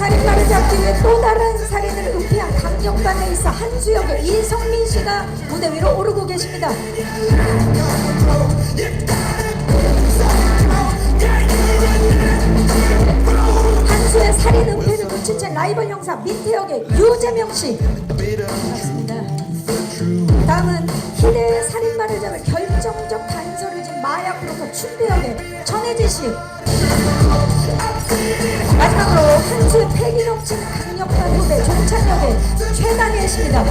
살인마를 잡기 위해 또 다른 살인을 은폐한 강력반에 있어 한수 역의 이성민 씨가 무대 위로 오르고 계십니다. 한수의 살인 은폐를 눈치챈 라이벌 형사 민태 역의 유재명 씨. 반갑습니다. 다음은 희대의 살인마를 잡을 결정적 단서를 진 마약 브로커 춘배 역의 전혜진 씨. 마지막으로 한수의 패기 넘치는 강력한 후배 종찬 역의 최다니엘 씨입니다.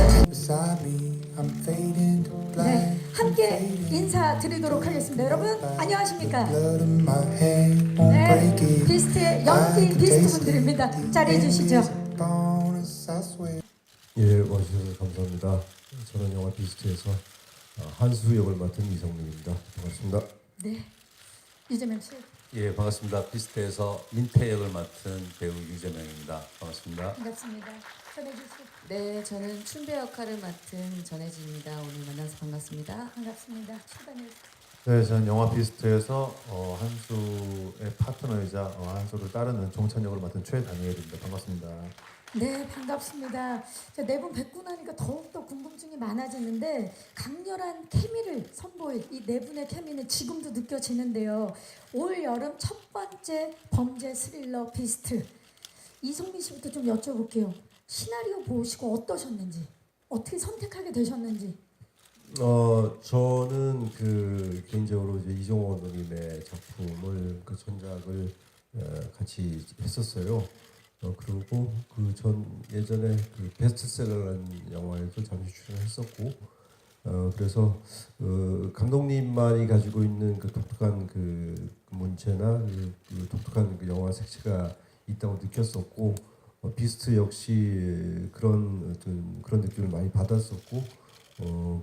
네, 함께 인사드리도록 하겠습니다. 여러분 안녕하십니까? 네, 비스트의 연기 비스트 분들입니다. 자리해 주시죠. 예, 와주셔서 감사합니다. 저는 영화 비스트에서 한수 역을 맡은 이성민입니다. 반갑습니다. 네, 유재명 씨. 예, 반갑습니다. 비스트에서 민태 역을 맡은 배우 유재명입니다. 반갑습니다. 반갑습니다. 전해주 씨. 네, 저는 춘배 역할을 맡은 전혜진입니다. 오늘 만나서 반갑습니다. 반갑습니다. 최다니엘 씨. 네, 저는 영화 비스트에서 한수의 파트너이자 한수를 따르는 종찬 역을 맡은 최다니엘입니다. 반갑습니다. 네, 반갑습니다. 네 분 뵙고 나니까 더욱더 궁금증이 많아지는데 강렬한 케미를 선보일 이 네 분의 케미는 지금도 느껴지는데요. 올 여름 첫 번째 범죄 스릴러 비스트. 이성민 씨부터 좀 여쭤볼게요. 시나리오 보시고 어떠셨는지, 어떻게 선택하게 되셨는지. 저는 개인적으로 이제 이종호 감독님의 작품을 전작을 같이 했었어요. 그리고 예전에 베스트셀러라는 영화에도 잠시 출연했었고, 그래서 감독님만이 가지고 있는 독특한 문체나 독특한 영화 색채가 있다고 느꼈었고, 비스트 역시 그런 느낌을 많이 받았었고,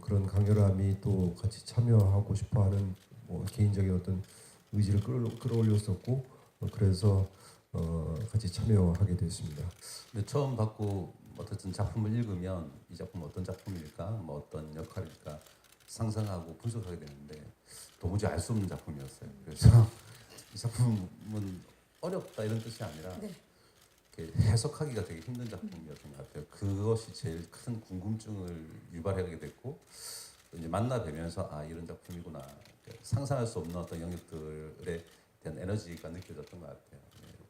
그런 강렬함이 또 같이 참여하고 싶어하는 개인적인 어떤 의지를 끌어올렸었고, 그래서 같이 참여하게 됐습니다. 근데 처음 받고 어쨌든 작품을 읽으면 이 작품 어떤 작품일까, 어떤 역할일까 상상하고 분석하게 되는데 도무지 알 수 없는 작품이었어요. 그래서 이 작품은 어렵다 이런 뜻이 아니라 네. 해석하기가 되게 힘든 작품이었던 것 같아요. 그것이 제일 큰 궁금증을 유발하게 됐고 이제 만나 뵈면서 이런 작품이구나, 상상할 수 없는 어떤 영역들에 대한 에너지가 느껴졌던 것 같아요.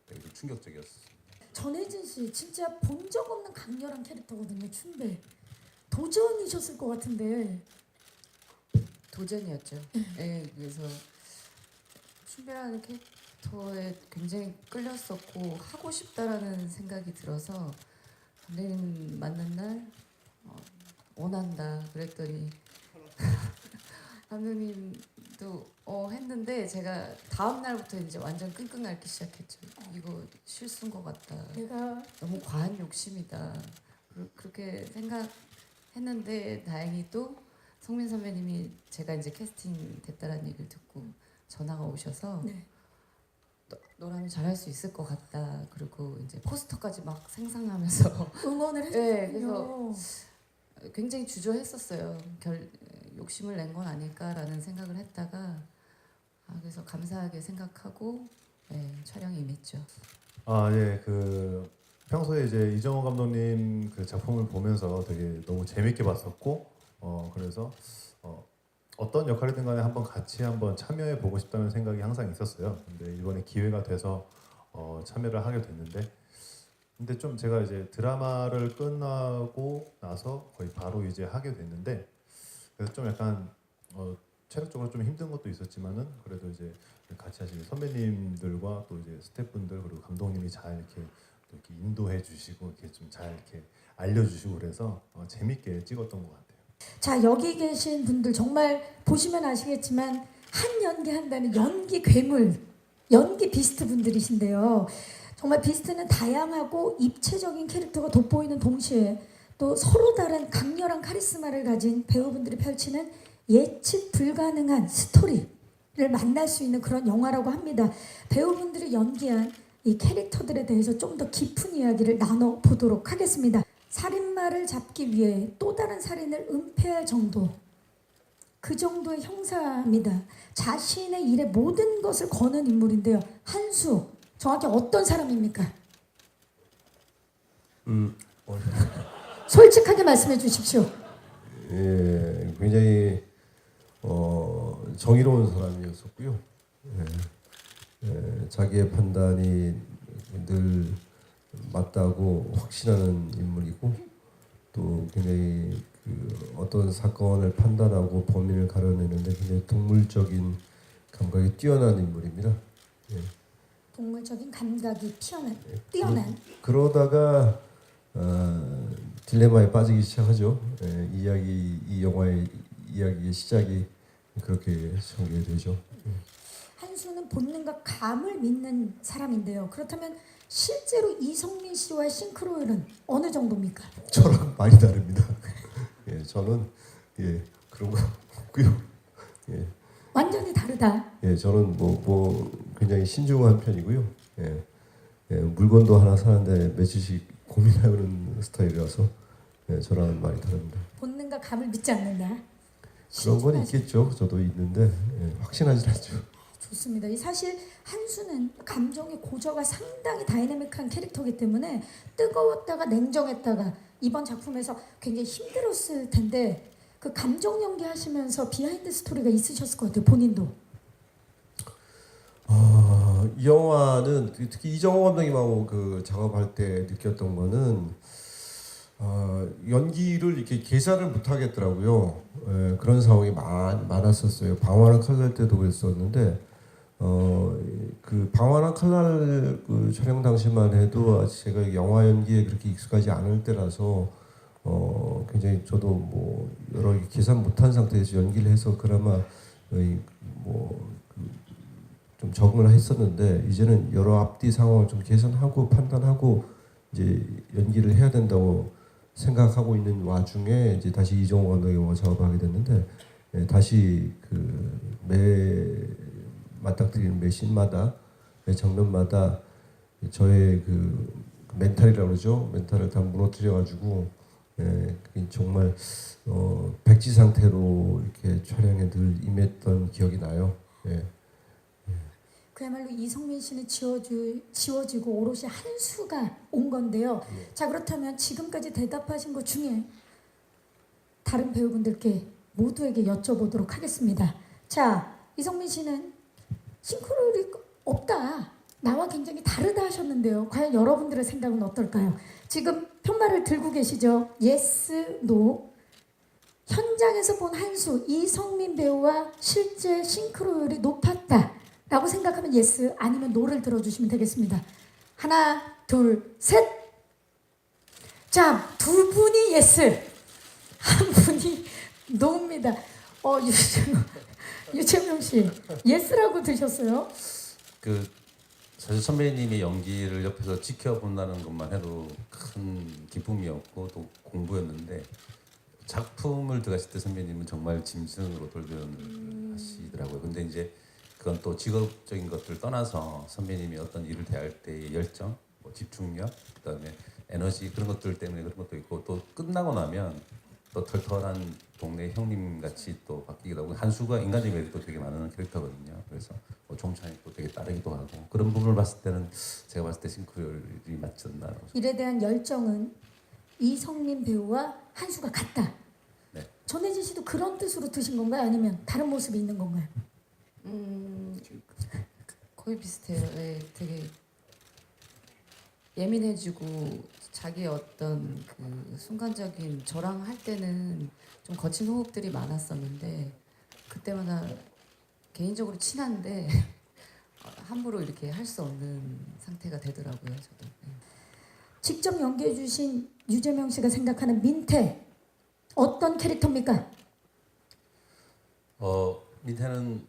되게 충격적이었습니다. 전혜진 씨 진짜 본 적 없는 강렬한 캐릭터거든요. 춘배. 도전이셨을 것 같은데. 도전이었죠. 네, 그래서 춘배라는 캐릭터에 굉장히 끌렸었고 하고 싶다라는 생각이 들어서 감독님 만난 날 원한다 그랬더니 감독님도 했는데 제가 다음 날부터 이제 완전 끙끙 앓기 시작했죠. 이거 실수인 것 같다. 내가 너무 과한 욕심이다. 그렇게 생각했는데 다행히 또 성민 선배님이 제가 이제 캐스팅 됐다라는 얘기를 듣고 전화가 오셔서 네. 너라면 잘할 수 있을 것 같다. 그리고 이제 포스터까지 막 생성하면서 응원을 네, 해주셨군요. 굉장히 주저했었어요. 욕심을 낸 건 아닐까라는 생각을 했다가 그래서 감사하게 생각하고 촬영에 임했죠. 예, 평소에 이제 이정호 감독님 작품을 보면서 되게 너무 재밌게 봤었고, 그래서 어떤 역할이든 간에 같이 한번 참여해 보고 싶다는 생각이 항상 있었어요. 근데 이번에 기회가 돼서 참여를 하게 됐는데, 근데 좀 제가 이제 드라마를 끝나고 나서 거의 바로 이제 하게 됐는데, 그래서 좀 약간 체력적으로 좀 힘든 것도 있었지만은 그래도 이제 같이 하시는 선배님들과 또 이제 스태프분들 그리고 감독님이 잘 이렇게 인도해 주시고 이렇게 좀 잘 이렇게 알려주시고 그래서 재밌게 찍었던 것 같아요. 자, 여기 계신 분들 정말 보시면 아시겠지만 한 연기 한다는 연기 괴물, 연기 비스트 분들이신데요. 정말 비스트는 다양하고 입체적인 캐릭터가 돋보이는 동시에 또 서로 다른 강렬한 카리스마를 가진 배우분들이 펼치는 예측 불가능한 스토리를 만날 수 있는 그런 영화라고 합니다. 배우분들이 연기한 이 캐릭터들에 대해서 좀 더 깊은 이야기를 나눠보도록 하겠습니다. 살인마를 잡기 위해 또 다른 살인을 은폐할 정도, 그 정도의 형사입니다. 자신의 일에 모든 것을 거는 인물인데요. 한수, 정확히 어떤 사람입니까? 솔직하게 말씀해 주십시오. 예, 굉장히 정의로운 사람이었었고요. 자기의 판단이 늘 맞다고 확신하는 인물이고 또 굉장히 그 어떤 사건을 판단하고 범인을 가려내는데 굉장히 동물적인 감각이 뛰어난 인물입니다. 동물적인 감각이 뛰어난 그러다가 딜레마에 빠지기 시작하죠. 이 영화의 이야기의 시작이 그렇게 전개되죠. 한수는 본능과 감을 믿는 사람인데요. 그렇다면 실제로 이성민 씨와의 싱크로율은 어느 정도입니까? 저랑 많이 다릅니다. 저는 그런 거 없고요. 완전히 다르다. 저는 뭐 굉장히 신중한 편이고요. 물건도 하나 사는데 며칠씩 고민하는 스타일이라서 저랑은 많이 다릅니다. 본능과 감을 믿지 않는다. 그런 건 신중하시- 있겠죠. 저도 있는데 확신하지 않죠. 좋습니다. 이 사실 한수는 감정의 고저가 상당히 다이내믹한 캐릭터이기 때문에 뜨거웠다가 냉정했다가 이번 작품에서 굉장히 힘들었을 텐데 그 감정 연기하시면서 비하인드 스토리가 있으셨을 것 같아요. 본인도. 이 영화는 특히 이정호 감독님하고 그 작업할 때 느꼈던 거는 연기를 이렇게 계산을 못 하겠더라고요. 그런 상황이 많았었어요. 방화랑 칼날 때도 그랬었는데 그 방화랑 칼날 그 촬영 당시만 해도 아직 제가 영화 연기에 그렇게 익숙하지 않을 때라서 굉장히 저도 뭐 여러 개 계산 못한 상태에서 연기를 해서 그나마 좀 적응을 했었는데 이제는 여러 앞뒤 상황을 좀 계산하고 판단하고 이제 연기를 해야 된다고 생각하고 있는 와중에 이제 다시 이정호 감독의 영화 작업을 하게 됐는데 다시 맞닥뜨리는 매 씬마다 매 장면마다 저의 그 멘탈이라고 그러죠. 멘탈을 다 무너뜨려가지고 정말 백지 상태로 이렇게 촬영에 늘 임했던 기억이 나요. 그야말로 이성민 씨는 지워지고 오롯이 한수가 온 건데요. 자, 그렇다면 지금까지 대답하신 것 중에 다른 배우분들께 모두에게 여쭤보도록 하겠습니다. 자, 이성민 씨는 싱크로율이 없다. 나와 굉장히 다르다 하셨는데요. 과연 여러분들의 생각은 어떨까요? 지금 편말을 들고 계시죠? 예스, 노. 현장에서 본 한수, 이성민 배우와 실제 싱크로율이 높았다 라고 생각하면 예스, 아니면 노를 들어주시면 되겠습니다. 하나, 둘, 셋. 자, 두 분이 예스, 한 분이 노입니다. 유채명 씨, 예스라고 드셨어요? 사실 선배님의 연기를 옆에서 지켜본다는 것만 해도 큰 기쁨이었고 또 공부였는데 작품을 들어갔을 때 선배님은 정말 짐승으로 돌변하시더라고요. 근데 이제 그건 또 직업적인 것들을 떠나서 선배님이 어떤 일을 대할 때의 열정, 뭐 집중력, 그다음에 에너지 그런 것들 때문에 그런 것도 있고 또 끝나고 나면 또 털털한 동네 형님 같이 또 바뀌기도 하고 한수가 인간적인 매력도 되게 많은 캐릭터거든요. 그래서 뭐 종찬이 또 되게 따르기도 하고 그런 부분을 봤을 때는 제가 봤을 때 싱크로율이 맞지 않나. 일에 대한 열정은 이성민 배우와 한수가 같다. 네. 전혜진 씨도 그런 뜻으로 드신 건가요? 아니면 다른 모습이 있는 건가요? 거의 비슷해요. 되게 예민해지고 자기의 어떤 그 순간적인 저랑 할 때는 좀 거친 호흡들이 많았었는데 그때마다 개인적으로 친한데 함부로 이렇게 할 수 없는 상태가 되더라고요. 저도. 직접 연기해 주신 유재명 씨가 생각하는 민태 어떤 캐릭터입니까? 민태는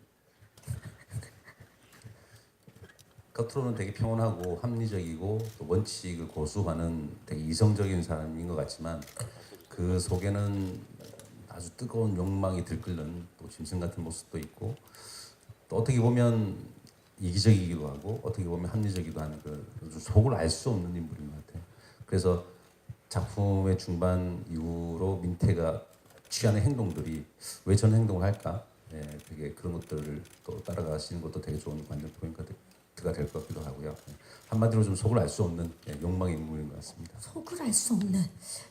겉으로는 되게 평온하고 합리적이고 또 원칙을 고수하는 되게 이성적인 사람인 것 같지만 그 속에는 아주 뜨거운 욕망이 들끓는 또 짐승 같은 모습도 있고 또 어떻게 보면 이기적이기도 하고 어떻게 보면 합리적이기도 하는 그 속을 알 수 없는 인물인 것 같아요. 그래서 작품의 중반 이후로 민태가 취하는 행동들이 왜 저런 행동을 할까? 되게 그런 것들을 또 따라가시는 것도 되게 좋은 관전 포인트가 프로젝트가 될 것 같기도 하고요. 한마디로 좀 속을 알 수 없는 욕망의 인물인 것 같습니다. 속을 알 수 없는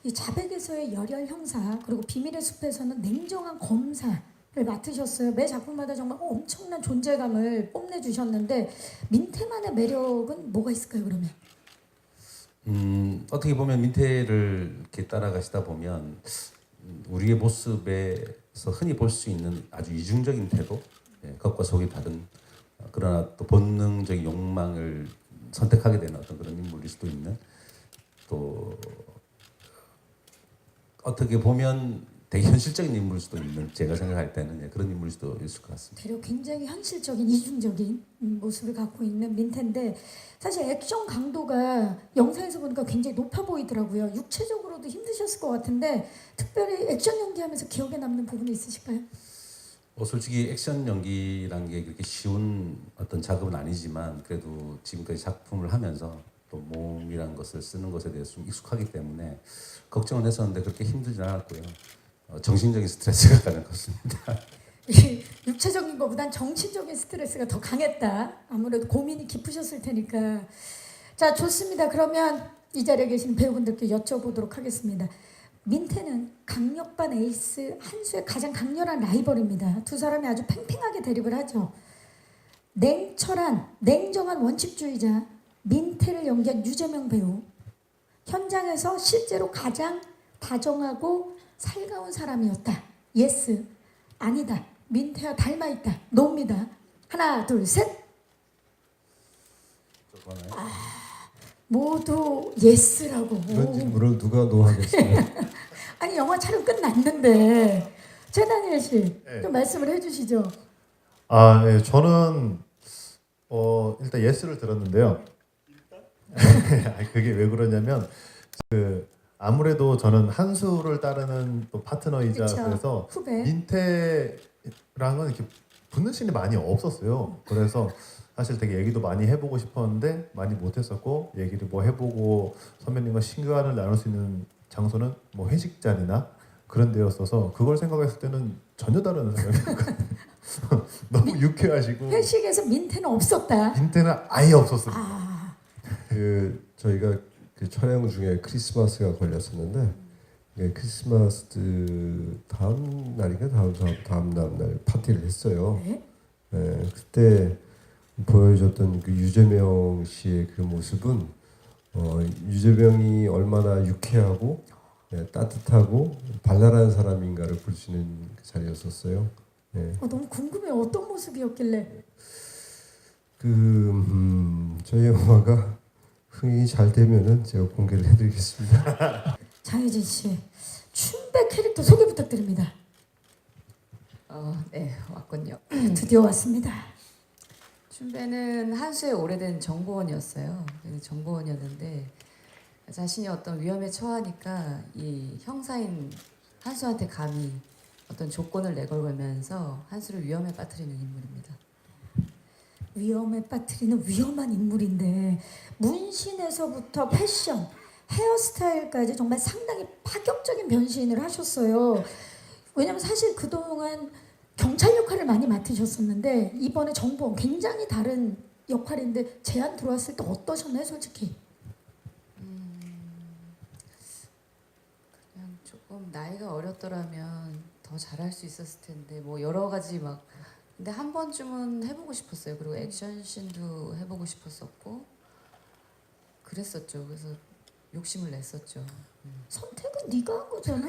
이 자백에서의 열혈 형사 그리고 비밀의 숲에서는 냉정한 검사를 맡으셨어요. 매 작품마다 정말 엄청난 존재감을 뽐내주셨는데 민태만의 매력은 뭐가 있을까요? 그러면 어떻게 보면 민태를 이렇게 따라가시다 보면 우리의 모습에서 흔히 볼 수 있는 아주 이중적인 태도, 겉과 속이 다른 그러나 또 본능적인 욕망을 선택하게 되는 어떤 그런 인물일 수도 있는, 또 어떻게 보면 되게 현실적인 인물일 수도 있는, 제가 생각할 때는 그런 인물일 수도 있을 것 같습니다. 대략 굉장히 현실적인 이중적인 모습을 갖고 있는 민태인데 사실 액션 강도가 영상에서 보니까 굉장히 높아 보이더라고요. 육체적으로도 힘드셨을 것 같은데 특별히 액션 연기하면서 기억에 남는 부분이 있으실까요? 솔직히 액션 연기라는 게 그렇게 쉬운 어떤 작업은 아니지만 그래도 지금까지 작품을 하면서 또 몸이라는 것을 쓰는 것에 대해서 좀 익숙하기 때문에 걱정은 했었는데 그렇게 힘들진 않았고요. 정신적인 스트레스가 가장 컸습니다. 이 육체적인 것보단 정신적인 스트레스가 더 강했다. 아무래도 고민이 깊으셨을 테니까. 자, 좋습니다. 그러면 이 자리에 계신 배우분들께 여쭤보도록 하겠습니다. 민태는 강력반 에이스 한수의 가장 강렬한 라이벌입니다. 두 사람이 아주 팽팽하게 대립을 하죠. 냉철한, 냉정한 원칙주의자 민태를 연기한 유재명 배우. 현장에서 실제로 가장 다정하고 살가운 사람이었다. 예스. 아니다. 민태와 닮아있다. 노입니다. 하나, 둘, 셋. 모두 예스라고. 이런 질문을 누가 노하겠어요? 아니 영화 촬영 끝났는데 최다니엘 씨 좀 네. 말씀을 해주시죠. 아, 네, 저는 일단 예스를 들었는데요. 그게 왜 그러냐면 아무래도 저는 한수를 따르는 또 파트너이자 그쵸. 그래서 후배. 민태랑은 이렇게 붙는 씬이 많이 없었어요. 그래서 사실 되게 얘기도 많이 해보고 싶었는데 많이 못했었고, 얘기를 뭐 해보고 선배님과 시간을 나눌 수 있는 장소는 뭐 회식 자리나 그런 데였어서 그걸 생각했을 때는 전혀 다른 사람이었거든요. 너무 유쾌하시고 회식에서 민태는 없었다. 민태는 아예 없었습니다. 아, 저희가 그 촬영 중에 크리스마스가 걸렸었는데 크리스마스 다음 날인가 다음 날 파티를 했어요. 네. 그때 보여줬던 그 유재명 씨의 그 모습은 유재명이 얼마나 유쾌하고 따뜻하고 발랄한 사람인가를 볼 수 있는 그 자리였었어요. 너무 궁금해요. 어떤 모습이었길래. 저희 영화가 흥행이 잘 되면은 제가 공개를 해드리겠습니다. 장혜진 씨 춘배 캐릭터 소개 부탁드립니다. 네, 왔군요. 드디어 왔습니다. 춘배는 한수의 오래된 정보원이었어요. 정보원이었는데 자신이 어떤 위험에 처하니까 이 형사인 한수한테 감히 어떤 조건을 내걸면서 한수를 위험에 빠뜨리는 인물입니다. 위험에 빠뜨리는 위험한 인물인데 문신에서부터 패션, 헤어스타일까지 정말 상당히 파격적인 변신을 하셨어요. 왜냐면 사실 그동안 경찰 역할을 많이 맡으셨었는데 이번에 정보원 굉장히 다른 역할인데 제안 들어왔을 때 어떠셨나요, 솔직히? 그냥 조금 나이가 어렸더라면 더 잘할 수 있었을 텐데 뭐 여러 가지 막 근데 한 번쯤은 해보고 싶었어요. 그리고 액션씬도 해보고 싶었었고 그랬었죠. 그래서 욕심을 냈었죠. 선택은 네가 한 거잖아.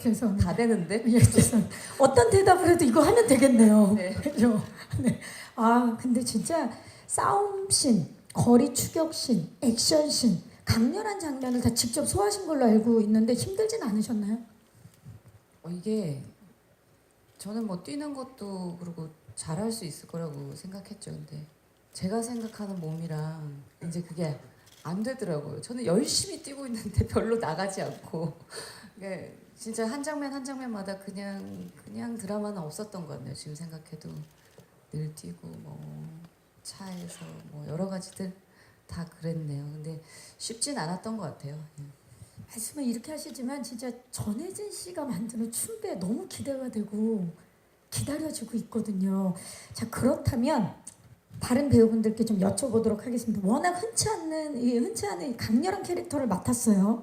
죄송합니다. 다 되는데? 예, 죄송합니다. 어떤 대답을 해도 이거 하면 되겠네요. 네. 그죠? 네. 아, 근데 진짜 싸움씬, 거리 추격씬, 액션씬, 강렬한 장면을 다 직접 소화하신 걸로 알고 있는데 힘들진 않으셨나요? 이게 저는 뭐 뛰는 것도 그리고 잘할 수 있을 거라고 생각했죠. 근데 제가 생각하는 몸이랑 이제 그게 안 되더라고요. 저는 열심히 뛰고 있는데 별로 나가지 않고 그게 진짜 한 장면 한 장면마다 그냥 드라마는 없었던 것 같네요. 지금 생각해도 늘 뛰고 뭐 차에서 뭐 여러 가지들 다 그랬네요. 근데 쉽진 않았던 것 같아요. 말씀을 이렇게 하시지만 진짜 전혜진 씨가 만드는 춘배 너무 기대가 되고 기다려지고 있거든요. 자, 그렇다면 다른 배우분들께 좀 여쭤보도록 하겠습니다. 워낙 흔치 않은 이 강렬한 캐릭터를 맡았어요.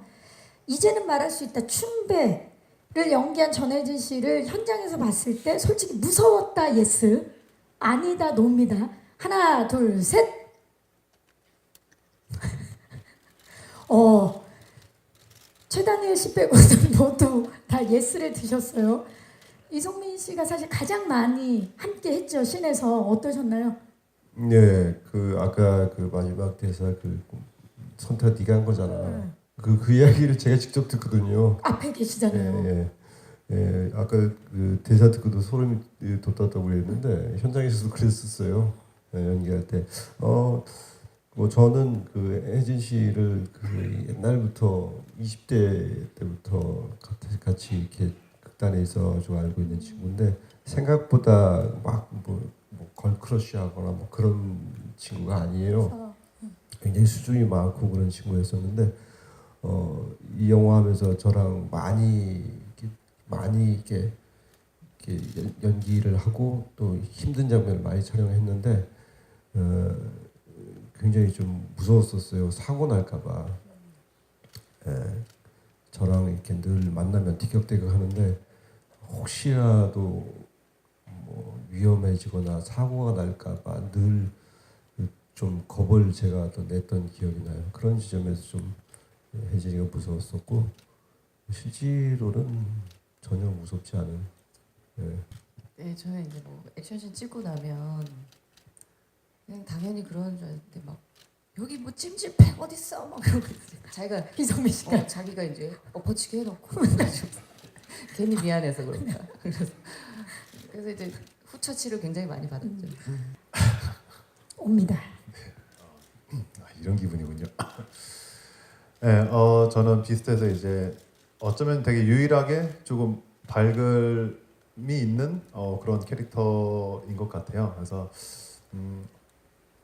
이제는 말할 수 있다. 춘배를 연기한 전혜진 씨를 현장에서 봤을 때 솔직히 무서웠다 예스, 아니다 노입니다. 하나 둘 셋. 최다니엘 씨 빼고는 모두 다 예스를 드셨어요. 이성민 씨가 사실 가장 많이 함께 했죠. 신에서 어떠셨나요? 네, 그 아까 그 마지막 대사 그 선택 네가 한 거잖아. 그 이야기를 제가 직접 듣거든요. 앞에 계시잖아요. 예, 예. 아까 그 대사 듣고도 소름이 돋았다고 그랬는데 현장에서도 그랬었어요. 예, 연기할 때. 뭐 저는 그 혜진 씨를 그 옛날부터 20대 때부터 같이 이렇게 극단에 있어가지고 알고 있는 친구인데 생각보다 뭐 걸크러쉬하거나 뭐 그런 친구가 아니에요. 굉장히 수준이 많고 그런 친구였었는데 이 영화 하면서 저랑 많이 이렇게 연기를 하고 또 힘든 장면을 많이 촬영했는데 굉장히 좀 무서웠었어요. 사고 날까봐. 저랑 이렇게 늘 만나면 티격태격 하는데 혹시라도 뭐 위험해지거나 사고가 날까봐 늘 좀 겁을 제가 또 냈던 기억이 나요. 그런 지점에서 좀 혜진이가 무서웠었고 실제로는 전혀 무섭지 않은. 네, 저는 이제 뭐 액션씬 찍고 나면 그냥 당연히 그러는 줄 알았는데 막 여기 뭐 찜질팩 어딨어? 막 그러고 자기가 이성민 씨가 자기가 이제 엎어치게 해놓고 그래가지고 괜히 미안해서 그런가. 그래서 이제 후처치를 굉장히 많이 받았죠. 옵니다. 이런 기분이군요. 네, 저는 비슷해서 이제 어쩌면 되게 유일하게 조금 밝음이 있는 그런 캐릭터인 것 같아요. 그래서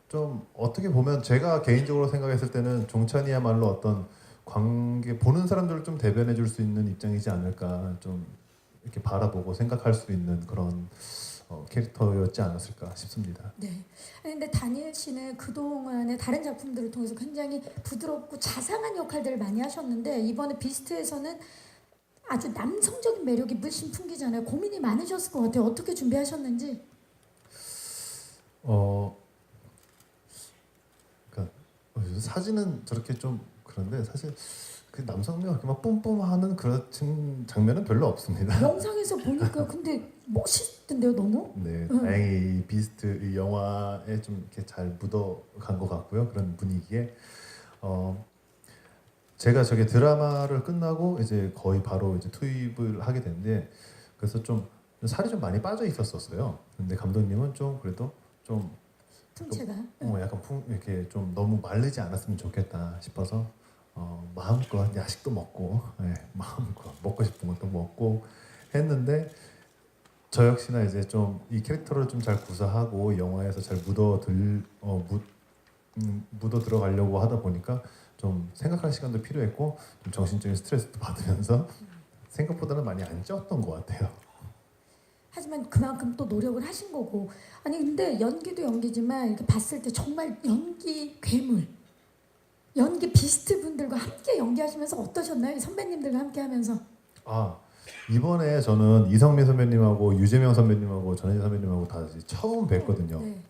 좀 어떻게 보면 제가 개인적으로 생각했을 때는 종찬이야말로 어떤 관계 보는 사람들을 좀 대변해 줄 수 있는 입장이지 않을까, 좀 이렇게 바라보고 생각할 수 있는 그런 캐릭터였지 않았을까 싶습니다. 네. 근데 다니엘 씨는 그동안의 다른 작품들을 통해서 굉장히 부드럽고 자상한 역할들을 많이 하셨는데 이번에 비스트에서는 아주 남성적인 매력이 물씬 풍기잖아요. 고민이 많으셨을 것 같아요. 어떻게 준비하셨는지. 그러니까 사진은 저렇게 좀 그런데 사실 그 남성미가 그렇게 막 뿜뿜하는 그런 장면은 별로 없습니다. 영상에서 보니까 근데 멋있던데요, 너무? 네, 다행히 이 비스트 이 영화에 좀 이렇게 잘 묻어간 것 같고요. 그런 분위기에 제가 저게 드라마를 끝나고 이제 거의 바로 이제 투입을 하게 됐는데 그래서 좀 살이 좀 많이 빠져 있었어요. 근데 감독님은 좀 그래도 좀 풍채가. 약간 이렇게 좀 너무 마르지 않았으면 좋겠다 싶어서 마음껏 야식도 먹고 마음껏 먹고 싶은 것도 먹고 했는데 저 역시나 이제 좀 이 캐릭터를 좀 잘 구사하고 영화에서 잘 묻어 들어가려고 하다 보니까 좀 생각할 시간도 필요했고 좀 정신적인 스트레스도 받으면서 생각보다는 많이 안 쪘던 것 같아요. 하지만 그만큼 또 노력을 하신 거고. 아니 근데 연기도 연기지만 이렇게 봤을 때 정말 연기 괴물, 연기 비스트 분들과 함께 연기하시면서 어떠셨나요? 선배님들과 함께 하면서. 이번에 저는 이성민 선배님하고 유재명 선배님하고 전혜진 선배님하고 다 처음 뵀거든요. 네.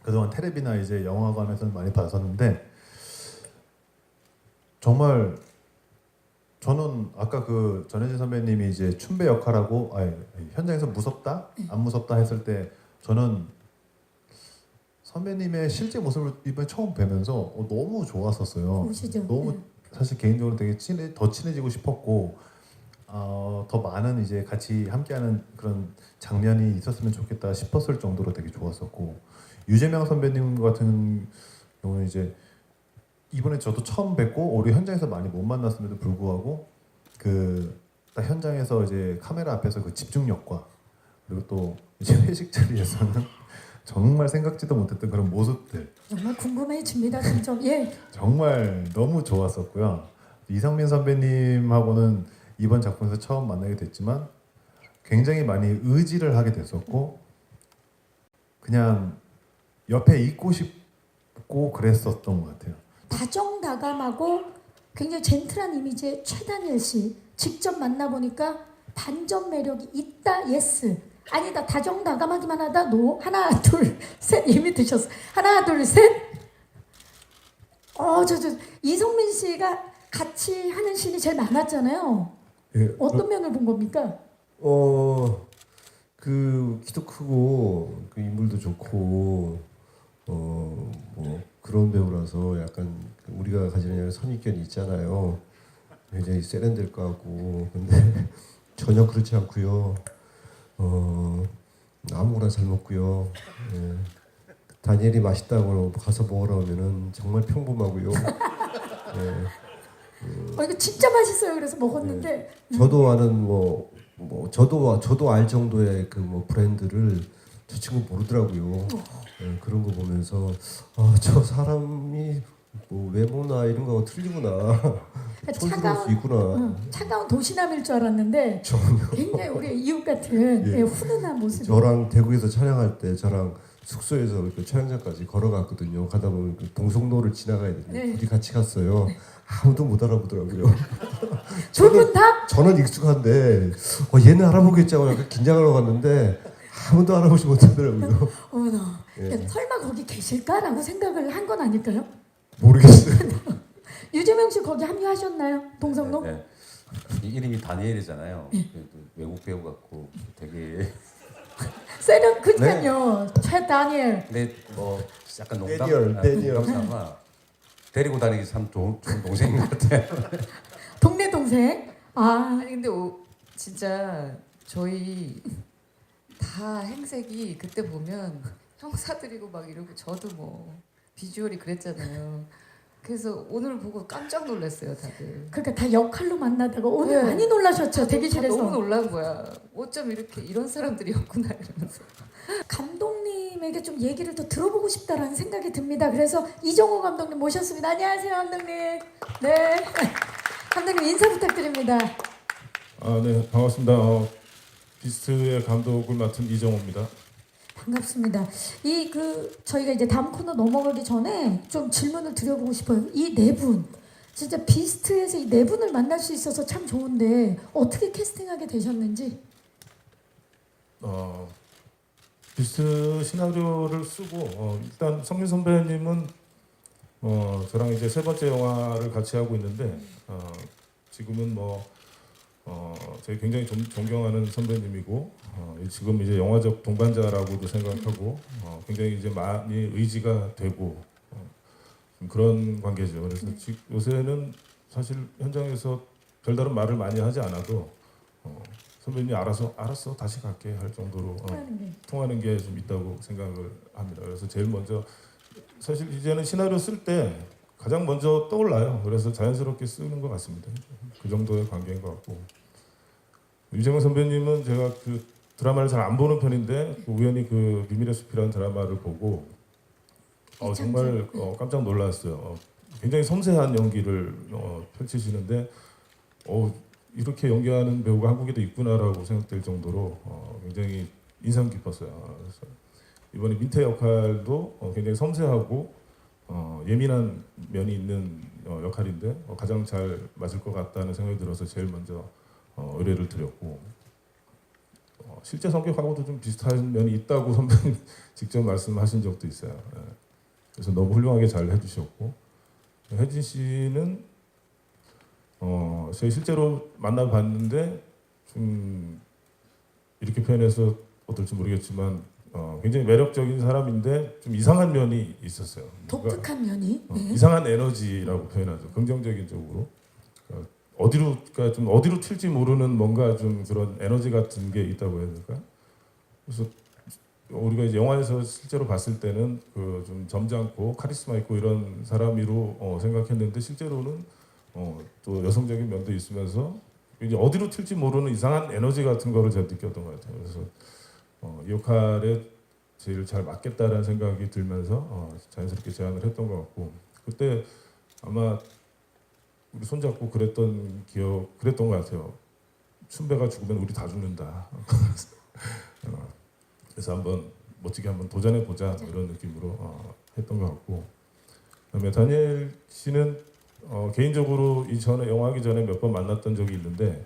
그동안 텔레비나 이제 영화관에서는 많이 봤었는데 정말 저는 아까 그 전혜진 선배님이 이제 춘배 역할하고 현장에서 무섭다 안 무섭다 했을 때 저는 선배님의 실제 모습을 이번에 처음 뵈면서 너무 좋았었어요. 보시죠. 너무 사실 개인적으로 되게 더 친해지고 싶었고 더 많은 이제 같이 함께하는 그런 장면이 있었으면 좋겠다 싶었을 정도로 되게 좋았었고 유재명 선배님 같은 경우는 이제 이번에 저도 처음 뵙고 우리 현장에서 많이 못 만났음에도 불구하고 그 딱 현장에서 이제 카메라 앞에서 그 집중력과 그리고 또 이제 회식 자리에서는 정말 생각지도 못했던 그런 모습들 정말 궁금해집니다, 점점. 예. 정말 너무 좋았었고요. 이상민 선배님하고는 이번 작품에서 처음 만나게 됐지만 굉장히 많이 의지를 하게 됐었고 그냥 옆에 있고 싶고 그랬었던 것 같아요. 다정다감하고 굉장히 젠틀한 이미지의 최다니엘 씨 직접 만나보니까 반전 매력이 있다 예스 아니다 다정다감하기만 하다 노 하나 둘 셋 이미 드셨어 하나 둘 셋 저 이성민 씨가 같이 하는 신이 제일 많았잖아요. 예, 어떤 면을 본 겁니까? 그 키도 크고 그 인물도 좋고 뭐 그런 배우라서 약간 우리가 가지는 선입견이 있잖아요. 굉장히 세련될 것 같고 근데 전혀 그렇지 않고요. 아무거나 잘 먹고요. 예. 다니엘이 맛있다고 가서 먹으러 오면은 정말 평범하고요. 예. 이거 진짜 맛있어요. 그래서 먹었는데 저도 아는 저도 알 정도의 그 뭐 브랜드를 저 친구 모르더라고요. 예, 그런 거 보면서 저 사람이 뭐 외모나 이런 거하고 틀리구나. 촌스러울 수 있구나. 차가운 도시남일 줄 알았는데 굉장히 우리 이웃 같은 예. 예, 훈훈한 모습. 저랑 대구에서 촬영할 때 저랑 숙소에서 그 촬영장까지 걸어갔거든요. 가다 보면 그 동성로를 지나가야 되는데 네. 둘이 같이 갔어요. 아무도 못 알아보더라고요. 두 분 다? 저는 익숙한데 얘는 알아보겠지 하고 약간 긴장하러 갔는데 아무도 알아보지 못하더라고요. 어머나. 예. 설마 거기 계실까라고 생각을 한 건 아닐까요? 모르겠어요. 유재명 씨 거기 합류하셨나요? 동성로? 네, 이 이름이 다니엘이잖아요. 그래도 외국 배우 같고 되게 세련 그니까요. 최다니엘. 근데 뭐 약간 데니얼. 농담삼아 데리고 다니기 참 좋은 동생인 것 같아요. 동네 동생. 아니 근데 진짜 저희 다 행색이 그때 보면 형사들이고 막 이러고 저도 뭐 비주얼이 그랬잖아요. 그래서 오늘 보고 깜짝 놀랐어요 다들. 그러니까 다 역할로 만나다가 오늘 네. 많이 놀라셨죠 다 대기실에서. 너무 놀란 거야. 어쩜 이렇게 이런 사람들이었구나 이러면서. 감독님에게 좀 얘기를 더 들어보고 싶다라는 생각이 듭니다. 그래서 이정호 감독님 모셨습니다. 안녕하세요 감독님. 네. 감독님 인사 부탁드립니다. 네, 반갑습니다. 비스트의 감독을 맡은 이정호입니다. 반갑습니다. 저희가 이제 다음 코너 넘어가기 전에 좀 질문을 드려보고 싶어요. 이 네 분, 진짜 비스트에서 이 네 분을 만날 수 있어서 참 좋은데 어떻게 캐스팅하게 되셨는지. 비스트 시나리오를 쓰고 일단 성민 선배님은 저랑 이제 세 번째 영화를 같이 하고 있는데 지금은 저희 굉장히 존경하는 선배님이고 지금 이제 영화적 동반자라고도 생각하고 굉장히 이제 많이 의지가 되고 좀 그런 관계죠. 그래서 요새는 사실 현장에서 별다른 말을 많이 하지 않아도 선배님이 알았어 다시 갈게 할 정도로 통하는 게 좀 있다고 생각을 합니다. 그래서 제일 먼저 사실 이제는 시나리오 쓸 때 가장 먼저 떠올라요. 그래서 자연스럽게 쓰는 것 같습니다. 그 정도의 관계인 것 같고 유재명 선배님은 제가 그 드라마를 잘 안 보는 편인데 우연히 그 비밀의 숲이라는 드라마를 보고 정말 깜짝 놀랐어요. 굉장히 섬세한 연기를 펼치시는데 이렇게 연기하는 배우가 한국에도 있구나라고 생각될 정도로 굉장히 인상 깊었어요. 그래서 이번에 민태 역할도 굉장히 섬세하고 예민한 면이 있는 역할인데 가장 잘 맞을 것 같다는 생각이 들어서 제일 먼저 의뢰를 드렸고 실제 성격하고도 좀 비슷한 면이 있다고 선배님 직접 말씀하신 적도 있어요. 그래서 너무 훌륭하게 잘 해주셨고 혜진 씨는 저희 실제로 만나봤는데 좀 이렇게 표현해서 어떨지 모르겠지만 굉장히 매력적인 사람인데 좀 이상한 면이 있었어요. 독특한 면이. 네. 이상한 에너지라고 표현하죠. 긍정적인 쪽으로. 그러니까 좀 어디로 튈지 모르는 뭔가 좀 그런 에너지 같은 게 있다고 해야 될까? 그래서 우리가 이제 영화에서 실제로 봤을 때는 그 좀 점잖고 카리스마 있고 이런 사람으로 생각했는데 실제로는 또 여성적인 면도 있으면서 이제 어디로 튈지 모르는 이상한 에너지 같은 거를 제가 느꼈던 것 같아요. 그래서 이 역할에 제일 잘 맞겠다라는 생각이 들면서 자연스럽게 제안을 했던 것 같고 그때 아마 우리 손잡고 그랬던 것 같아요. 춘배가 죽으면 우리 다 죽는다. 그래서 한번 멋지게 한번 도전해 보자 이런 느낌으로 했던 것 같고, 그다음에 다니엘 씨는 개인적으로 이전에 영화하기 전에 몇 번 만났던 적이 있는데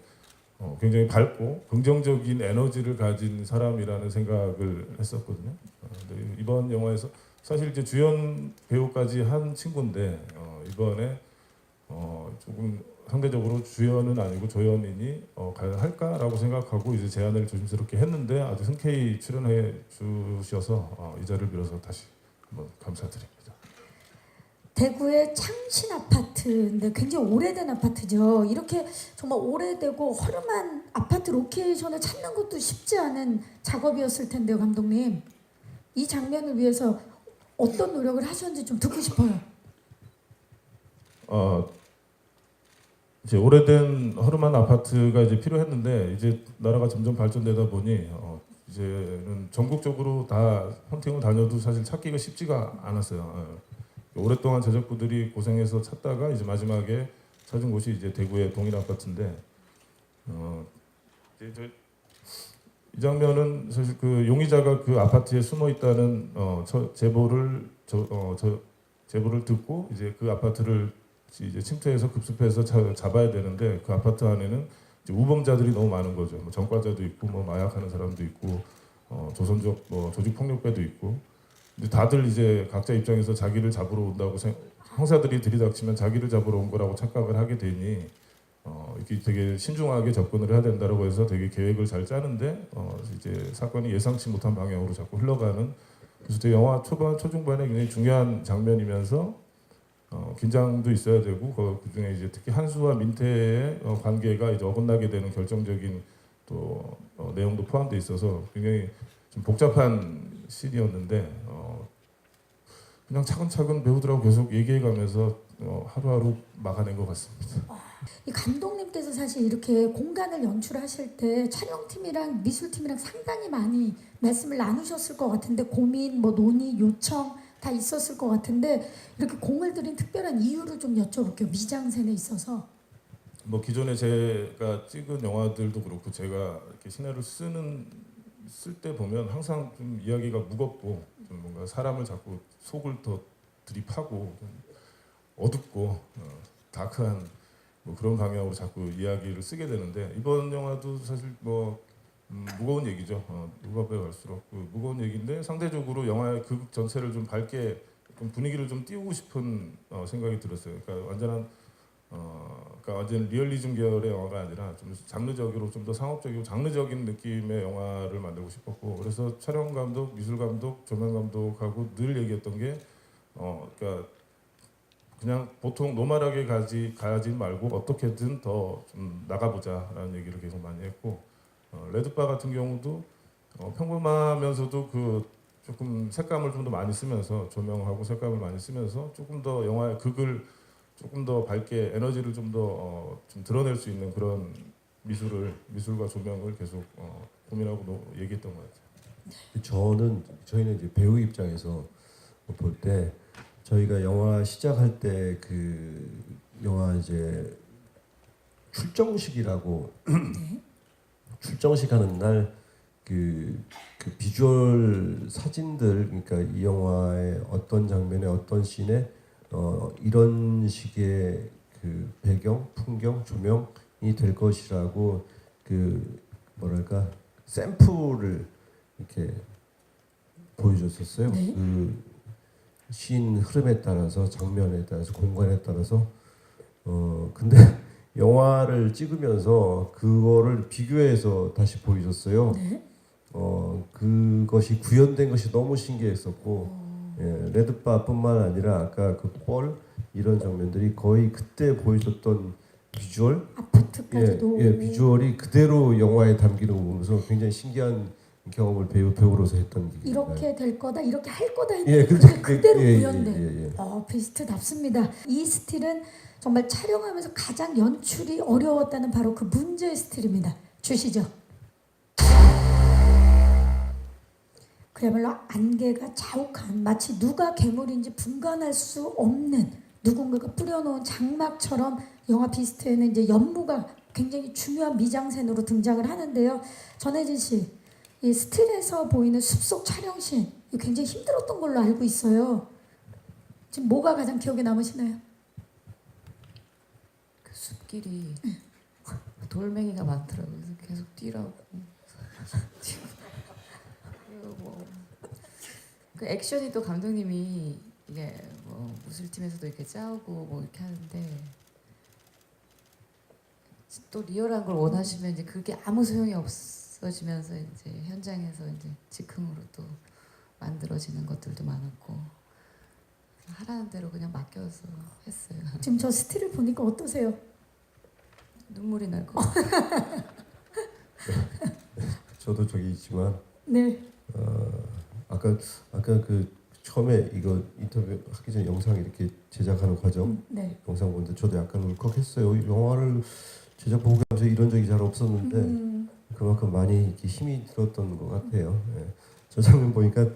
굉장히 밝고 긍정적인 에너지를 가진 사람이라는 생각을 했었거든요. 근데 이번 영화에서 사실 이제 주연 배우까지 한 친구인데 이번에 조금 상대적으로 주연은 아니고 조연이니 할까라고 생각하고 이제 제안을 조심스럽게 했는데 아주 흔쾌히 출연해 주셔서 이 자리를 빌어서 다시 한번 감사드립니다. 대구의 창신 아파트인데 굉장히 오래된 아파트죠. 이렇게 정말 오래되고 허름한 아파트 로케이션을 찾는 것도 쉽지 않은 작업이었을 텐데요, 감독님. 이 장면을 위해서 어떤 노력을 하셨는지 좀 듣고 싶어요. 이제 오래된 허름한 아파트가 이제 필요했는데 이제 나라가 점점 발전되다 보니 이제는 전국적으로 다 헌팅을 다녀도 사실 찾기가 쉽지가 않았어요. 오랫동안 제작부들이 고생해서 찾다가 이제 마지막에 찾은 곳이 이제 대구의 동일 아파트인데 이제 이 장면은 사실 그 용의자가 그 아파트에 숨어 있다는 제보를 듣고 이제 그 아파트를 이제 침투해서 급습해서 잡아야 되는데 그 아파트 안에는 이제 우범자들이 너무 많은 거죠. 뭐 전과자도 있고 뭐 마약하는 사람도 있고 조선족 뭐 조직 폭력배도 있고. 근데 다들 이제 각자 입장에서 자기를 잡으러 온다고 형사들이 들이닥치면 자기를 잡으러 온 거라고 착각을 하게 되니 이렇게 되게 신중하게 접근을 해야 된다고 해서 되게 계획을 잘 짜는데 이제 사건이 예상치 못한 방향으로 자꾸 흘러가는, 그래서 되게 영화 초중반에 굉장히 중요한 장면이면서 긴장도 있어야 되고 그 중에 이제 특히 한수와 민태의 관계가 이제 어긋나게 되는 결정적인 또 내용도 포함되어 있어서 굉장히 좀 복잡한 씬이었는데 그냥 차근차근 배우들하고 계속 얘기해가면서 하루하루 막아낸 것 같습니다. 이 감독님께서 사실 이렇게 공간을 연출하실 때 촬영팀이랑 미술팀이랑 상당히 많이 말씀을 나누셨을 것 같은데 고민, 뭐 논의, 요청 다 있었을 것 같은데 이렇게 공을 들인 특별한 이유를 좀 여쭤볼게요. 미장센에 있어서. 뭐 기존에 제가 찍은 영화들도 그렇고 제가 이렇게 시나리오를 쓸 때 보면 항상 좀 이야기가 무겁고 좀 뭔가 사람을 자꾸 속을 더 들이파고 좀 어둡고 다크한 뭐 그런 방향으로 자꾸 이야기를 쓰게 되는데 이번 영화도 사실 뭐 무거운 얘기죠. 누가 갈수록 그 무거운 얘기인데 상대적으로 영화의 극 전체를 좀 밝게 좀 분위기를 좀 띄우고 싶은 생각이 들었어요. 그러니까 완전 리얼리즘 계열의 영화가 아니라 좀 장르적으로 좀 더 상업적이고 장르적인 느낌의 영화를 만들고 싶었고, 그래서 촬영 감독, 미술 감독, 조명 감독하고 늘 얘기했던 게 그러니까 그냥 보통 노멀하게 가지 말고 어떻게든 더 좀 나가보자라는 얘기를 계속 많이 했고, 레드바 같은 경우도 평범하면서도 그 조금 색감을 좀 더 많이 쓰면서 조명하고 색감을 많이 쓰면서 조금 더 영화의 극을 조금 더 밝게 에너지를 좀 더 좀 드러낼 수 있는 그런 미술과 조명을 계속 고민하고 얘기했던 것 같아요. 저희는 이제 배우 입장에서 볼 때 저희가 영화 시작할 때 그 영화 이제 출정식이라고 출정식 하는 날 그 비주얼 사진들, 그러니까 이 영화의 어떤 장면에 어떤 씬에 이런 식의 그 배경, 풍경, 조명이 될 것이라고 그 뭐랄까 샘플을 이렇게 보여줬었어요. 네. 그 씬 흐름에 따라서, 장면에 따라서, 공간에 따라서. 근데 영화를 찍으면서 그거를 비교해서 다시 보여줬어요. 네. 그것이 구현된 것이 너무 신기했었고, 레드바뿐만 아니라 아까 그 뻘 이런 장면들이 거의 그때 보여줬던 비주얼, 아파트까지도. 비주얼이 그대로 영화에 담기는 거 보면서 굉장히 신기한 경험을 배우로서 했던 얘기입니다. 이렇게 될 거다, 이렇게 할 거다 했는데 예, 그게 그대로 구현된. 예. 비스트답습니다. 이 스틸은 정말 촬영하면서 가장 연출이 어려웠다는 바로 그 문제의 스틸입니다. 주시죠. 그야말로 안개가 자욱한, 마치 누가 괴물인지 분간할 수 없는 누군가가 뿌려놓은 장막처럼 영화 비스트에는 이제 연무가 굉장히 중요한 미장센으로 등장을 하는데요. 전혜진 씨, 이 스틸에서 보이는 숲속 촬영씬 굉장히 힘들었던 걸로 알고 있어요. 지금 뭐가 가장 기억에 남으시나요? 그 숲길이 돌멩이가 많더라고요. 그래서 계속 뛰라고. 그리고 그 액션이 또 감독님이 이게 뭐 무술팀에서도 이렇게 짜오고 뭐 이렇게 하는데 또 리얼한 걸 원하시면 이제 그게 아무 소용이 없어지면서 이제 현장에서 이제 즉흥으로 또 만들어지는 것들도 많았고 하라는 대로 그냥 맡겨서 했어요. 지금 저 스틸을 보니까 어떠세요? 눈물이 날 것 같아요. 저도 저기 있지만 네. 아까 그 처음에 이거 인터뷰 하기 전에 영상 이렇게 제작하는 과정 네. 영상 보는데 저도 약간 울컥했어요. 영화를 제작 보고 나서 이런 적이 잘 없었는데 그만큼 많이 이렇게 힘이 들었던 것 같아요. 예. 저 장면 보니까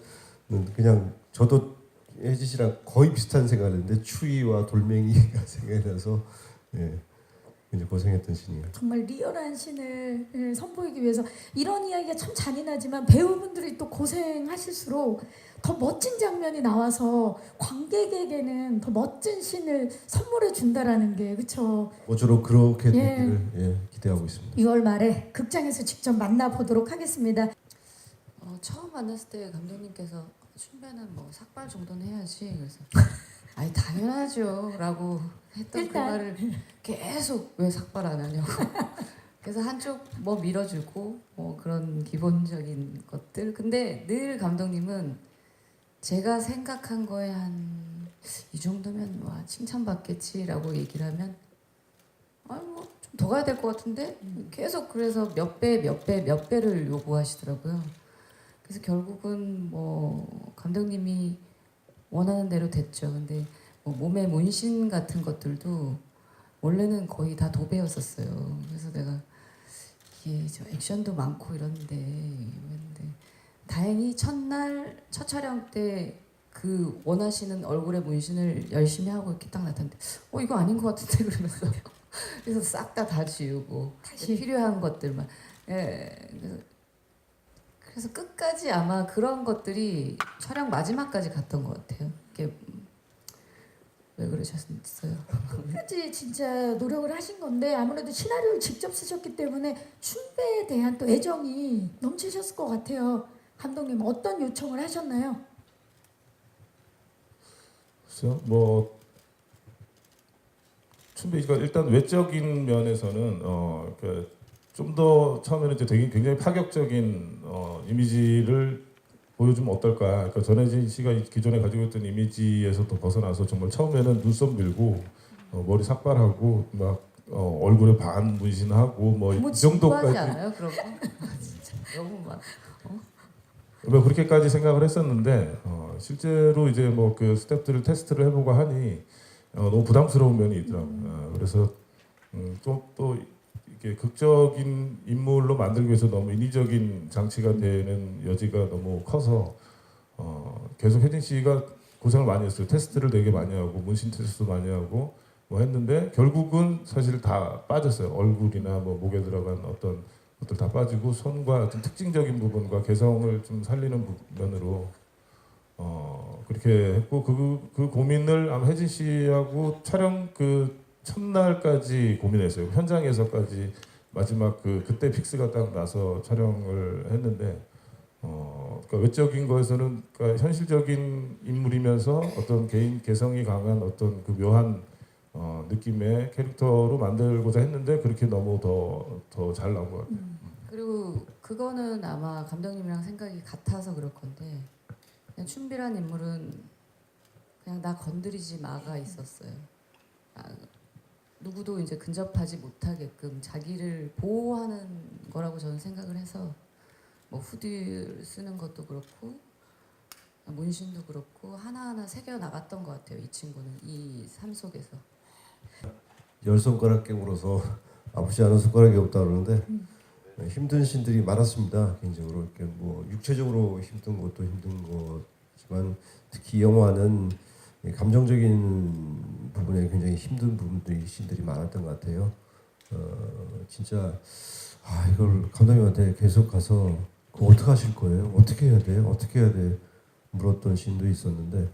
그냥 저도 혜지 씨랑 거의 비슷한 생각을 했는데 추위와 돌멩이가 생각이 나서 예. 굉장히 고생했던 신이에요. 정말 리얼한 신을 선보이기 위해서 이런 이야기가 참 잔인하지만 배우분들이 또 고생하실수록 더 멋진 장면이 나와서 관객에게는 더 멋진 신을 선물해 준다라는 게 그렇죠. 모쪼록 그렇게 예. 되기를 기대하고 있습니다. 6월 말에 극장에서 직접 만나보도록 하겠습니다. 처음 만났을 때 감독님께서 춘배는 뭐 삭발 정도는 해야지 그래서 아니 당연하죠라고 했던 그 일단. 말을 계속 왜 삭발 안 하냐고 그래서 한쪽 뭐 밀어주고 뭐 그런 기본적인 것들 근데 늘 감독님은 제가 생각한 거에 한 이 정도면 와 칭찬받겠지라고 얘기를 하면 아니 뭐 좀 더 가야 될 것 같은데 계속 그래서 몇 배를 요구하시더라고요. 그래서 결국은 뭐 감독님이 원하는 대로 됐죠. 근데 뭐 몸에 문신 같은 것들도 원래는 거의 다 도배였었어요. 그래서 내가 이게 저 액션도 많고 이런데 다행히 첫날 첫 촬영 때 그 원하시는 얼굴에 문신을 열심히 하고 이렇게 딱 나타났는데 이거 아닌 것 같은데 그러면서 그래서 싹 다 지우고 다시. 필요한 것들만 그래서 끝까지 아마 그런 것들이 촬영 마지막까지 갔던 것 같아요. 이게 왜 그러셨어요? 끝까지 진짜 노력을 하신 건데 아무래도 시나리오를 직접 쓰셨기 때문에 춘배에 대한 또 애정이 넘치셨을 것 같아요. 감독님 어떤 요청을 하셨나요? 글쎄요, 뭐 춘배가 일단 외적인 면에서는 좀 더 처음에는 이제 되게 굉장히 파격적인 이미지를 보여주면 어떨까. 그러니까 전혜진 씨가 기존에 가지고 있던 이미지에서 또 벗어나서 정말 처음에는 눈썹 밀고 머리 삭발하고 막 얼굴에 반 문신하고 뭐 너무 이 진부하지 정도까지 않아요? 그런 거? 진짜 너무 막 뭐 그렇게까지 생각을 했었는데 실제로 이제 뭐 그 스태프들을 테스트를 해보고 하니 너무 부담스러운 면이 있더라고요. 그래서 또 이렇게 극적인 인물로 만들기 위해서 너무 인위적인 장치가 되는 여지가 너무 커서 계속 혜진 씨가 고생을 많이 했어요. 테스트를 되게 많이 하고 문신 테스트도 많이 하고 뭐 했는데 결국은 사실 다 빠졌어요. 얼굴이나 뭐 목에 들어간 어떤 것들 다 빠지고 손과 어떤 특징적인 부분과 개성을 좀 살리는 면으로 그렇게 했고 그 고민을 아마 혜진 씨하고 촬영 그 첫날까지 고민했어요. 현장에서까지 마지막 그때 픽스가 딱 나서 촬영을 했는데 그러니까 외적인 거에서는 그러니까 현실적인 인물이면서 어떤 개인 개성이 강한 어떤 그 묘한 느낌의 캐릭터로 만들고자 했는데 그렇게 너무 더 잘 나온 것 같아요. 그리고 그거는 아마 감독님이랑 생각이 같아서 그럴 건데 그냥 춘비란 인물은 그냥 나 건드리지 마가 있었어요. 누구도 이제 근접하지 못하게끔 자기를 보호하는 거라고 저는 생각을 해서 뭐 후드 쓰는 것도 그렇고 문신도 그렇고 하나하나 새겨 나갔던 것 같아요. 이 친구는 이 삶 속에서. 10손가락 깨물어서 아프지 않은 손가락이 없다 그러는데 힘든 신들이 많았습니다. 개인적으로 이렇게 뭐 육체적으로 힘든 것도 힘든 거지만 특히 이 영화는 감정적인 부분에 굉장히 힘든 부분들이 신들이 많았던 것 같아요. 진짜 이걸 감독님한테 계속 가서 그거 어떻게 하실 거예요? 어떻게 해야 돼? 어떻게 해야 돼? 물었던 씬도 있었는데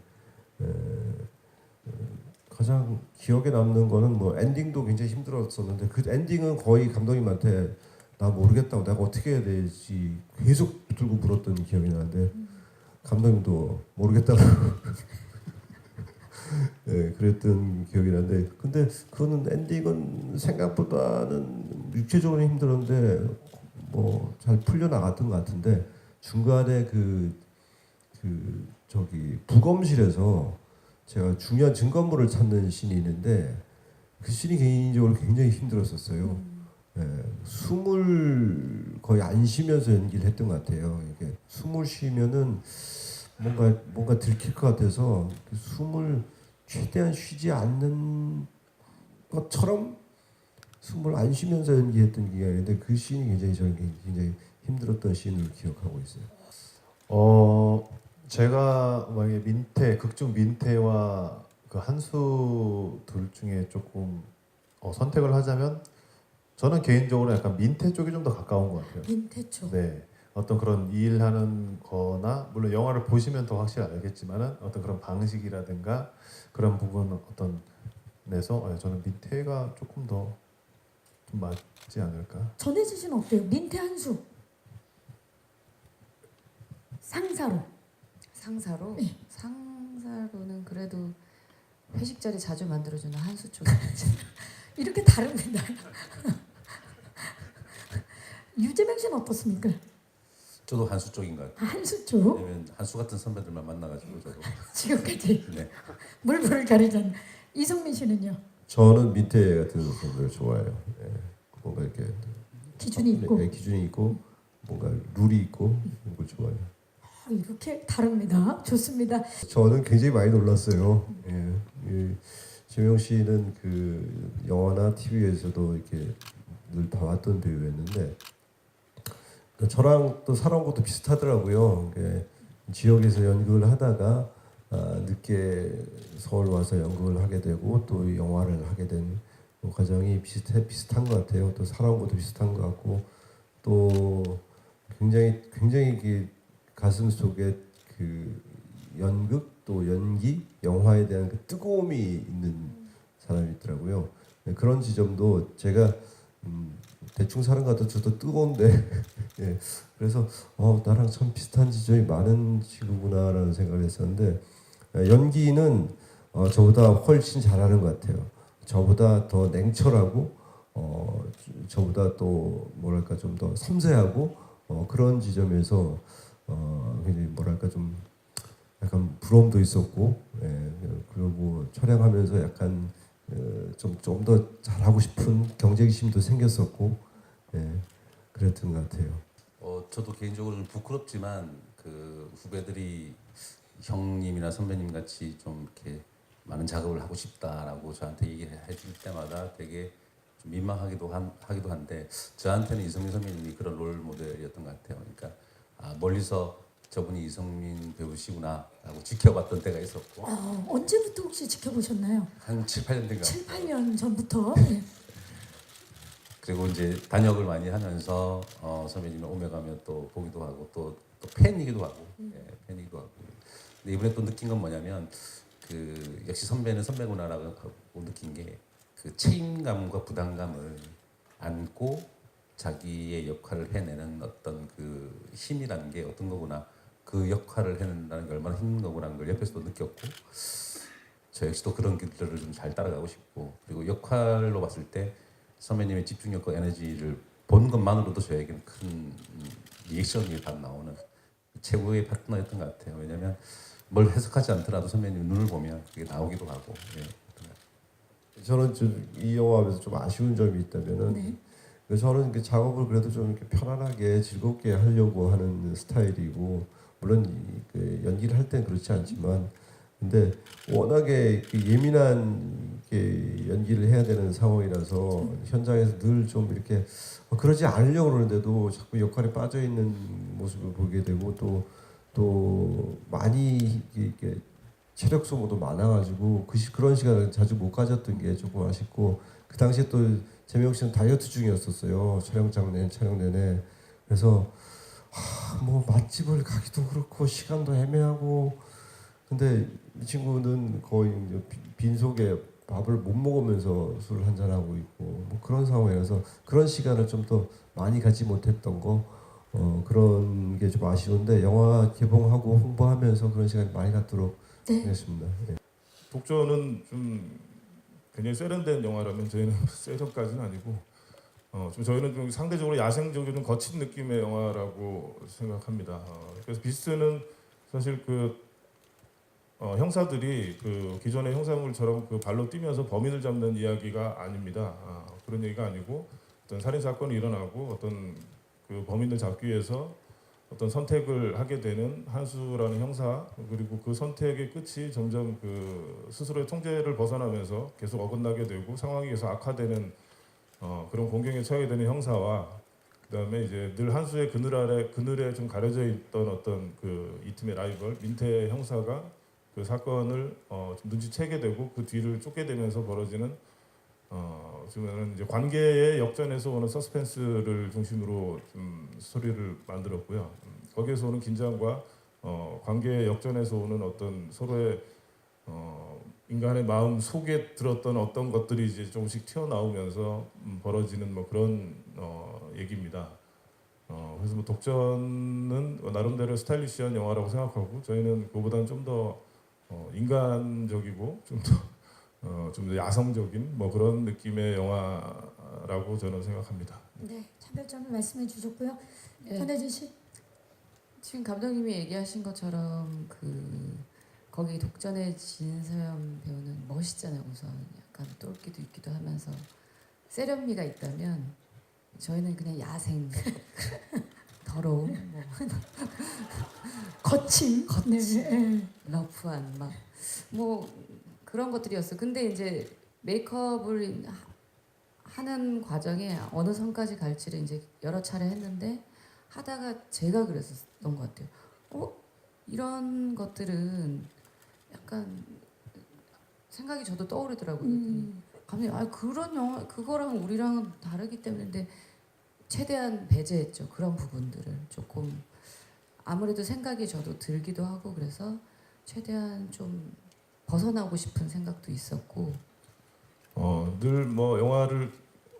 에, 가장 기억에 남는 거는 뭐 엔딩도 굉장히 힘들었었는데 그 엔딩은 거의 감독님한테 나 모르겠다고 내가 어떻게 해야 되지 계속 붙들고 물었던 기억이 나는데 감독님도 모르겠다고 예, 그랬던 기억이 나는데 근데 그거는 엔딩은 생각보다는 육체적으로 힘들었는데 뭐 잘 풀려 나갔던 것 같은데 중간에 저기 부검실에서 제가 중요한 증거물을 찾는 씬이 있는데 그 씬이 개인적으로 굉장히 힘들었었어요. 예, 숨을 거의 안 쉬면서 연기를 했던 것 같아요. 이게 숨을 쉬면은 뭔가 들킬 것 같아서 그 숨을 최대한 쉬지 않는 것처럼 숨을 안 쉬면서 연기했던 기억이 있는데 그 씬이 저는 굉장히 힘들었던 씬을 기억하고 있어요. 제가 만약에 민태, 극중 민태와 그 한수 둘 중에 조금 선택을 하자면 저는 개인적으로 약간 민태 쪽이 좀 더 가까운 것 같아요. 민태초. 네, 어떤 그런 일하는 거나 물론 영화를 보시면 더 확실히 알겠지만은 어떤 그런 방식이라든가 그런 부분 어떤 내서 저는 민태가 조금 더 좀 맞지 않을까. 전혜지 씨는 어때요? 민태 한수 상사로. 상사로 네. 상사로는 그래도 회식 자리 자주 만들어주는 한수 쪽. 이렇게 다릅니다. 유재명 씨는 어떻습니까? 저도 한수 쪽인 것 같아요. 한수 쪽. 왜냐면 한수 같은 선배들만 만나가지고 저도 지금까지 네. 물불을 가리지 않는 이성민 씨는요? 저는 민태 같은 선수를 좋아해요. 예, 뭔가 이렇게 기준이 있고. 네, 기준이 있고 뭔가 룰이 있고 그런 걸 좋아해요. 이렇게 다릅니다. 좋습니다. 저는 굉장히 많이 놀랐어요. 예, 재명 씨는 그 영화나 TV에서도 이렇게 늘 봐왔던 배우였는데 저랑 또 살아온 것도 비슷하더라고요. 지역에서 연극을 하다가 늦게 서울 와서 연극을 하게 되고 또 영화를 하게 된 과정이 비슷한 것 같아요. 또 살아온 것도 비슷한 것 같고 또 굉장히 이게 가슴 속에 그 연극 또 연기 영화에 대한 그 뜨거움이 있는 사람이 있더라고요. 그런 지점도 제가 대충 사는 것 같아 저도 뜨거운데 예, 그래서 나랑 참 비슷한 지점이 많은 친구구나라는 생각을 했었는데 연기는 저보다 훨씬 잘하는 것 같아요. 저보다 더 냉철하고 저보다 또 뭐랄까 좀 더 섬세하고 그런 지점에서 굉장히 뭐랄까 좀 약간 부러움도 있었고 그리고 촬영하면서 약간 좀 더 잘하고 싶은 경쟁심도 생겼었고 그랬던 것 같아요. 저도 개인적으로 좀 부끄럽지만 그 후배들이 형님이나 선배님 같이 좀 이렇게 많은 작업을 하고 싶다라고 저한테 얘기해 줄 때마다 되게 좀 민망하기도 한데 저한테는 이성민 선배님이 그런 롤 모델이었던 것 같아요. 그러니까 멀리서 저분이 이성민 배우시구나라고 지켜봤던 때가 있었고 언제부터 혹시 지켜보셨나요? 한 7, 8년 된가 7, 8년 전부터. 네. 그리고 이제 단역을 많이 하면서 선배님이 오며 가며 또 보기도 하고 또 팬이기도 하고 팬이기도 하고 근데 이번에 또 느낀 건 뭐냐면 그 역시 선배는 선배구나라고 느낀 게 그 책임감과 부담감을 안고 자기의 역할을 해내는 어떤 그 힘이라는 게 어떤 거구나 그 역할을 해낸다는 게 얼마나 힘든 거구나라는 걸 옆에서도 느꼈고 저 역시도 그런 길들을 좀 잘 따라가고 싶고 그리고 역할로 봤을 때 선배님의 집중력과 에너지를 본 것만으로도 저에게는 큰 리액션이 다 나오는 최고의 파트너였던 것 같아요. 왜냐하면 뭘 해석하지 않더라도 선배님 눈을 보면 그게 나오기도 하고 저는 좀 이 영화에서 좀 아쉬운 점이 있다면은 저는 그 작업을 그래도 좀 이렇게 편안하게 즐겁게 하려고 하는 스타일이고 물론 그 연기를 할 땐 그렇지 않지만 근데 워낙에 그 예민한 게 연기를 해야 되는 상황이라서 현장에서 늘 좀 이렇게 그러지 않으려고 그러는데도 자꾸 역할에 빠져 있는 모습을 보게 되고 또 많이 이렇게 체력 소모도 많아가지고 그런 시간을 자주 못 가졌던 게 조금 아쉽고 그 당시에 또 재명 씨는 다이어트 중이었었어요. 촬영 내내. 그래서 뭐 맛집을 가기도 그렇고 시간도 애매하고 근데 이 친구는 거의 이제 빈속에 밥을 못 먹으면서 술을 한잔 하고 있고 뭐 그런 상황이라서 그런 시간을 좀 더 많이 갖지 못했던 거 그런 게 좀 아쉬운데 영화 개봉하고 홍보하면서 그런 시간이 많이 갖도록 네. 하겠습니다. 예. 독전은 좀 굉장히 세련된 영화라면 저희는 세련까지는 아니고 좀 저희는 좀 상대적으로 야생적이고 좀 거친 느낌의 영화라고 생각합니다. 그래서 비스트는 사실 그 형사들이 그 기존의 형사물처럼 그 발로 뛰면서 범인을 잡는 이야기가 아닙니다. 그런 얘기가 아니고 어떤 살인 사건이 일어나고 어떤 그 범인을 잡기 위해서 어떤 선택을 하게 되는 한수라는 형사 그리고 그 선택의 끝이 점점 그 스스로의 통제를 벗어나면서 계속 어긋나게 되고 상황이 계속 악화되는 그런 공경에 처하게 되는 형사와 그다음에 이제 늘 한수의 그늘에 좀 가려져 있던 어떤 그 이 팀의 라이벌 민태 형사가 그 사건을 좀 눈치채게 되고 그 뒤를 쫓게 되면서 벌어지는 지금은 이제 관계의 역전에서 오는 서스펜스를 중심으로 좀 스토리를 만들었고요. 거기에서 오는 긴장과 관계의 역전에서 오는 어떤 서로의 인간의 마음 속에 들었던 어떤 것들이 이제 조금씩 튀어나오면서 벌어지는 뭐 그런 얘기입니다. 그래서 뭐 독전은 나름대로 스타일리시한 영화라고 생각하고 저희는 그보다는 좀 더 인간적이고 좀 더 야성적인 뭐 그런 느낌의 영화라고 저는 생각합니다. 네, 차별점을 말씀해 주셨고요. 네. 전혜진 씨. 지금 감독님이 얘기하신 것처럼 그 거기 독전의 진서연 배우는 멋있잖아요. 우선 약간 똘끼도 있기도 하면서 세련미가 있다면 저희는 그냥 야생 더러움 뭐 거침. 거침. 네. 러프한 막 뭐 그런 것들이었어. 근데 이제 메이크업을 하는 과정에 어느 선까지 갈지를 이제 여러 차례 했는데 하다가 제가 그랬었던 것 같아요. 이런 것들은 약간 생각이 저도 떠오르더라고요. 감독님, 그런 영화 그거랑 우리랑은 다르기 때문인데 최대한 배제했죠. 그런 부분들을 조금 아무래도 생각이 저도 들기도 하고 그래서 최대한 좀 벗어나고 싶은 생각도 있었고 늘 뭐 영화를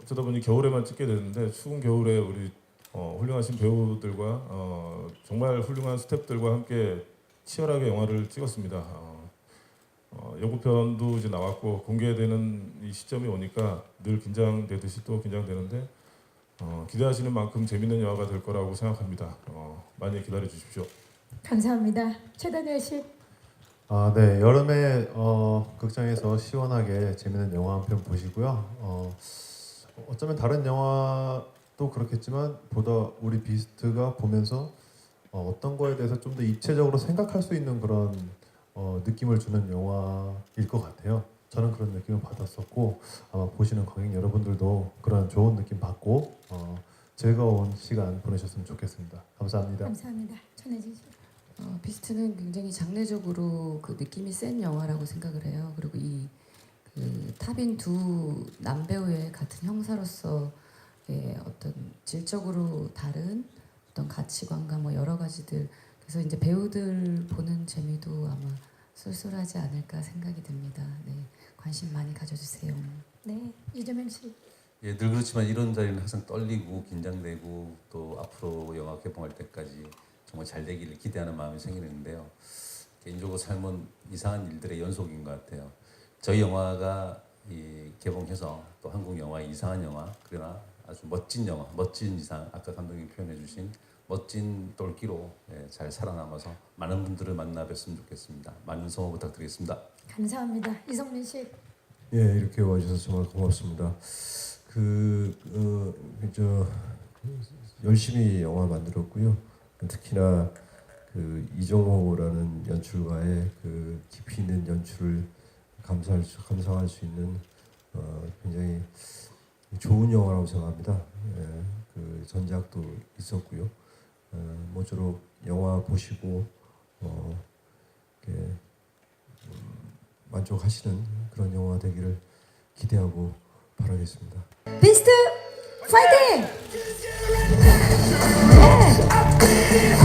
어쩌다 보니 겨울에만 찍게 되는데 추운 겨울에 우리 훌륭하신 배우들과 정말 훌륭한 스태프들과 함께 치열하게 영화를 찍었습니다. 예고편도 이제 나왔고 공개되는 이 시점이 오니까 늘 긴장되듯이 또 긴장되는데 기대하시는 만큼 재밌는 영화가 될 거라고 생각합니다. 많이 기다려 주십시오. 감사합니다. 최단일 씨. 네, 여름에 극장에서 시원하게 재밌는 영화 한 편 보시고요. 어쩌면 다른 영화도 그렇겠지만 보다 우리 비스트가 보면서 어떤 거에 대해서 좀 더 입체적으로 생각할 수 있는 그런 느낌을 주는 영화일 것 같아요. 저는 그런 느낌을 받았었고 아마 보시는 관객 여러분들도 그런 좋은 느낌 받고 즐거운 시간 보내셨으면 좋겠습니다. 감사합니다. 감사합니다. 전혜진 씨. 비스트는 굉장히 장르적으로 그 느낌이 센 영화라고 생각을 해요. 그리고 이 그 타빈 두 남배우의 같은 형사로서의 어떤 질적으로 다른 어떤 가치관과 뭐 여러 가지들 그래서 이제 배우들 보는 재미도 아마 쏠쏠하지 않을까 생각이 듭니다. 네, 관심 많이 가져주세요. 네, 이재명 씨. 예, 늘 그렇지만 이런 자리는 항상 떨리고 긴장되고 또 앞으로 영화 개봉할 때까지 정말 잘 되기를 기대하는 마음이 생기는데요. 개인적으로 삶은 이상한 일들의 연속인 것 같아요. 저희 영화가 개봉해서 또 한국 영화의 이상한 영화 그러나 아주 멋진 영화, 멋진 이상 아까 감독님이 표현해주신 멋진 똘끼로 잘 살아남아서 많은 분들을 만나 뵀으면 좋겠습니다. 많은 성원 부탁드리겠습니다. 감사합니다. 이성민 씨. 예, 이렇게 와주셔서 정말 고맙습니다. 열심히 영화 만들었고요. 특히나 그 이정호라는 연출가의 그 깊이 있는 연출을 감상할 수 있는 굉장히 좋은 영화라고 생각합니다. 그 전작도 있었고요. 모쪼록 영화 보시고 이렇게 만족하시는 그런 영화 되기를 기대하고 바라겠습니다. 비스트 파이팅! 네. 네.